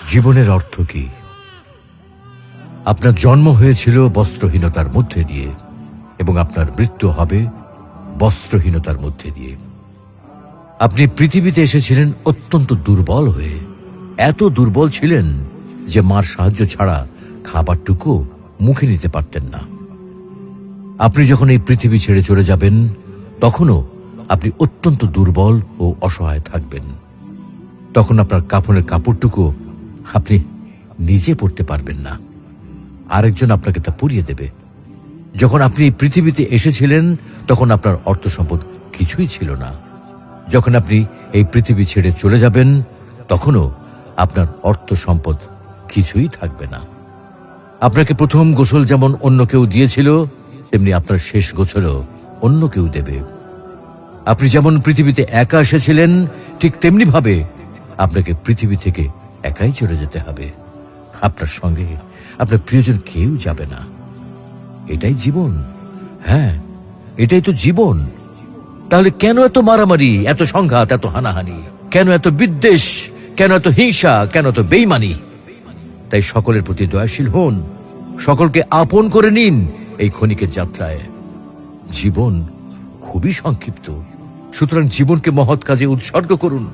জীবনের অর্থ কি? আপনার জন্ম হয়েছিল বস্ত্রহীনতার মধ্যে দিয়ে এবং আপনার মৃত্যু হবে বস্ত্রহীনতার মধ্যে দিয়ে। আপনি পৃথিবীতে এসেছিলেন অত্যন্ত দুর্বল হয়ে। এত দুর্বল ছিলেন যে মার সাহায্য ছাড়া খাবারটুকু মুখে নিতে পারতেন না। আপনি যখন এই পৃথিবী ছেড়ে চলে যাবেন তখনও আপনি অত্যন্ত দুর্বল ও অসহায় থাকবেন। তখন আপনার কাফনের কাপড়টুকু আপনি নিজে পরতে পারবেন না, আরেকজন আপনাকে তা পরিয়ে দেবে। যখন আপনি এই পৃথিবীতে এসেছিলেন তখন আপনার অর্থ সম্পদ কিছুই ছিল না। যখন আপনি এই পৃথিবী ছেড়ে চলে যাবেন তখনও আপনার অর্থ সম্পদ কিছুই থাকবে না। আপনাকে প্রথম গোসল যেমন অন্য কেউ দিয়েছিল, তেমনি আপনার শেষ গোসলও অন্য কেউ দেবে। আপনি যেমন পৃথিবীতে একা এসেছিলেন, ঠিক তেমনি ভাবে আপনাকে পৃথিবী থেকে একাই চলে যেতে হবে। আপনার সঙ্গে আপনার প্রিয়জন কেউ যাবে না। এটাই জীবন। হ্যাঁ, এটাই তো জীবন। তাহলে কেন এত মারামারি, এত সংঘাত, এত হানাহানি? কেন এত বিদ্বেষ? কেন এত হিংসা? কেন এত বেইমানি? তাই সকলের প্রতি দয়াশীল হন, সকলকে আপন করে নিন এই ক্ষণিকের যাত্রায়। জীবন খুবই সংক্ষিপ্ত, সুতরাং জীবনকে মহৎ কাজে উৎসর্গ করুন।